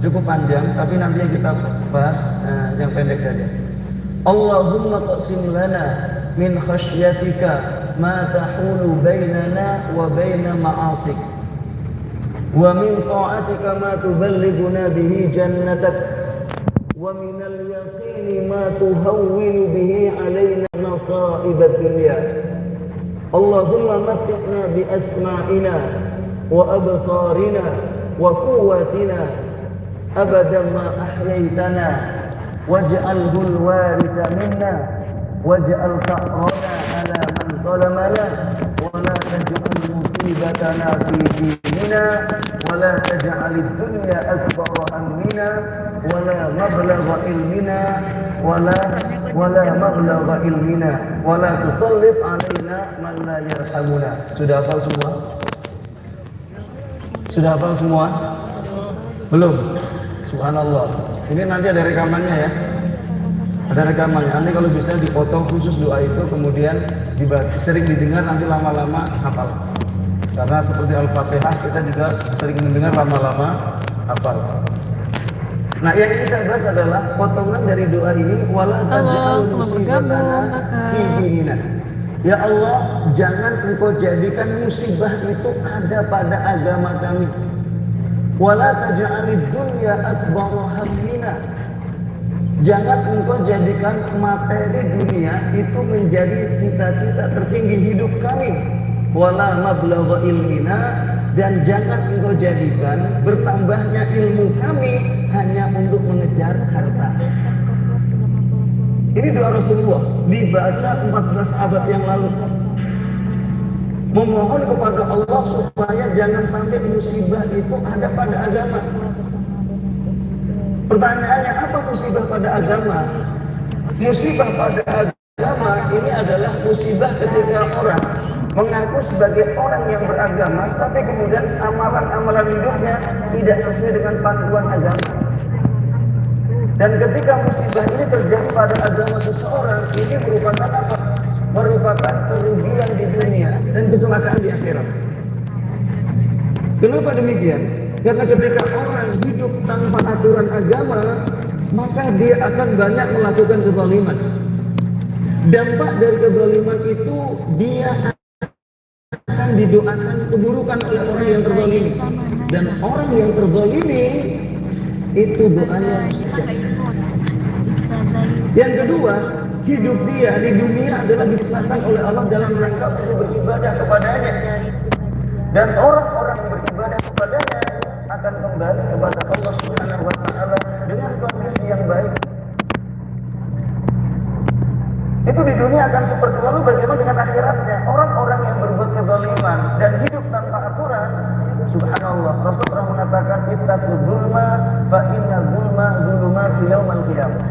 cukup panjang, tapi nanti kita bahas yang pendek saja. Allahumma qsim lana min khasyatika ma tahulu bainana wa baina ma'asik wa min ta'atika ma tuballighuna bihi jannatak wa min al-yaqini ma tuhawwinu bihi alaina masa'ib ad-dunya. Allahumma matti'na bi asma'ina wa absarina wa quwwatina abadan ma ahyaytana waj'alhu al-waritha minna waj'al tha'rana ala man zalamana wa la taj'al musibatana fi dinina wa la taj'al ad-dunya akbar hammina wa la mablagha ilmina wa la mablagha ilmina wa la tusallit alaina man la yarhamuna. Sudah hafal semua? Sudah hafal semua? Belum? Subhanallah. Ini nanti ada rekamannya ya. Ada rekamannya. Nanti kalau bisa dipotong khusus doa itu, kemudian sering didengar, nanti lama-lama hafal. Karena seperti Al-Fatihah kita juga sering mendengar, lama-lama hafal. Nah, yang ini saya bahas adalah potongan dari doa ini, wala taj'al musibatana fi dinina. Ya Allah, jangan Engkau jadikan musibah itu ada pada agama kami. Wala taj'alid dunya akbar hammina. Jangan Engkau jadikan materi dunia itu menjadi cita-cita tertinggi hidup kami. Wala mablagha ilmina, dan jangan Engkau jadikan bertambahnya ilmu kami hanya untuk mengejar harta. Ini doa Rasulullah dibaca 14 abad yang lalu. Memohon kepada Allah supaya jangan sampai musibah itu ada pada agama. Pertanyaannya, apa musibah pada agama? Musibah pada agama ini adalah musibah ketika orang mengaku sebagai orang yang beragama, tapi kemudian amalan-amalan hidupnya tidak sesuai dengan panduan agama. Dan ketika musibah ini terjadi pada agama seseorang, ini merupakan apa? Merupakan kerugian di dunia dan kecelakaan di akhirat. Kenapa demikian? Karena ketika orang hidup tanpa aturan agama, maka dia akan banyak melakukan kezaliman. Dampak dari kezaliman itu, dia akan didoakan keburukan oleh orang yang terzalimi. Dan orang yang terzalimi itu doanya mustajab. Yang kedua, hidup dia di dunia adalah diselamatkan oleh Allah dalam rangka untuk beribadah kepadanya. Dan orang-orang yang beribadah kepadanya akan kembali kepada Allah Subhanahu wa Ta'ala dengan kondisi yang baik. Itu di dunia akan seperti, lalu bagaimana dengan akhiratnya? Orang-orang yang berbuat kezaliman dan hidup tanpa aturan, subhanallah, Rasul pernah mengatakan, ittaqul zulma fa inna zulma zulumati yaumal qiyamah.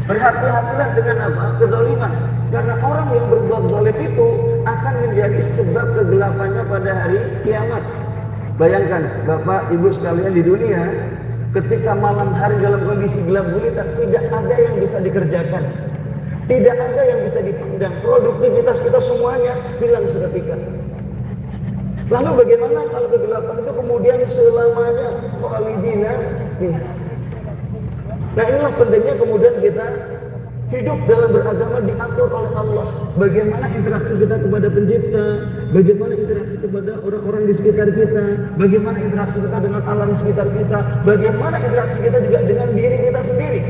Berhati-hatilah dengan apa? Kezaliman. Karena orang yang berbuat zalim itu akan menjadi sebab kegelapannya pada hari kiamat. Bayangkan, Bapak, Ibu sekalian di dunia, ketika malam hari dalam kondisi gelap gulita, tidak ada yang bisa dikerjakan. Tidak ada yang bisa dipandang. Produktivitas kita semuanya hilang seketika. Lalu bagaimana kalau kegelapan itu kemudian selamanya khalidina fiha? Nah, inilah pentingnya kemudian kita hidup dalam beragama diatur oleh Allah. Bagaimana interaksi kita kepada pencipta, bagaimana interaksi kepada orang-orang di sekitar kita, bagaimana interaksi kita dengan alam sekitar kita, bagaimana interaksi kita juga dengan diri kita sendiri.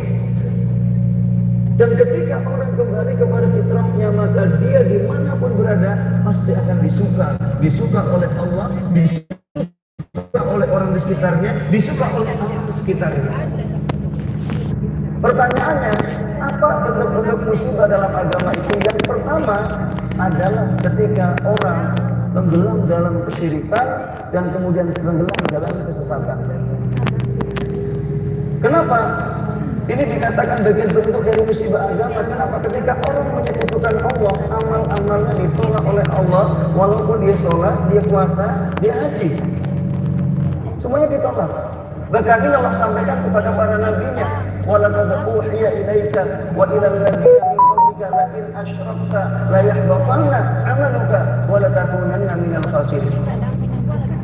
Dan ketika orang kembali kepada fitrahnya, maka dia dimanapun berada pasti akan disuka oleh Allah, disuka oleh orang di sekitarnya, disuka oleh alam di sekitarnya. Pertanyaannya, apa bentuk-bentuk musibah dalam agama itu? Yang pertama adalah ketika orang tenggelam dalam kesyirikan dan kemudian tenggelam dalam kesesatan. Kenapa? Ini dikatakan bagian bentuk dari musibah agama. Kenapa? Ketika orang menyekutukan Allah, amal-amalnya ditolak oleh Allah, walaupun dia sholat, dia puasa, dia haji, semuanya ditolak. Bahkan Allah sampaikan kepada para nabinya, وَلَقَدْ أُوحِيَ إِلَيْكَ وَإِلَى الَّذِينَ مِنْ قَبْلِكَ لَئِنْ أَشْرَكْتَ لَيَحْبَطَنَّ عَمَلُكَ وَلَتَكُونَنَّ مِنَ الْخَاسِرِينَ.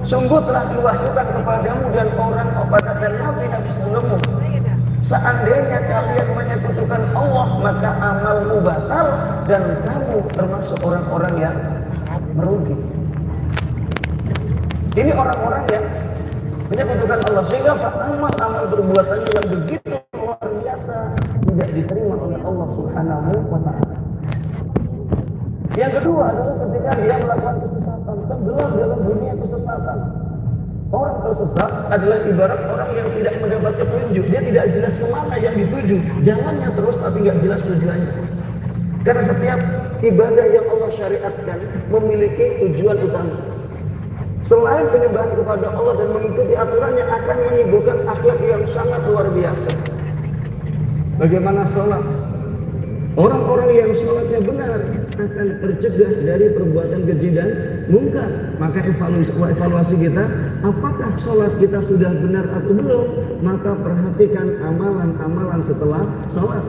Sungguh telah diwahyukan kepadamu dan orang dan nabi-nabi sebelummu. Seandainya kalian menyekutukan Allah, maka amalmu batal dan kamu termasuk orang-orang yang merugi. Ini orang-orang yang menyekutukan Allah, sehingga amal-amal perbuatannya yang begitu luar biasa tidak diterima oleh Allah Subhanahu wa Ta'ala. Yang kedua adalah ketika dia melakukan kesesatan, tenggelam dalam dunia kesesatan. Orang tersesat adalah ibarat orang yang tidak mendapat petunjuk. Dia tidak jelas kemana yang dituju. Jalannya terus tapi nggak jelas tujuannya. Karena setiap ibadah yang Allah syariatkan memiliki tujuan utama. Selain penyembahan kepada Allah dan mengikuti aturannya akan menimbulkan akhlak yang sangat luar biasa. Bagaimana sholat? Orang-orang yang sholatnya benar akan tercegah dari perbuatan keji dan mungkar. Maka evaluasi kita, apakah sholat kita sudah benar atau belum? Maka perhatikan amalan-amalan setelah sholat.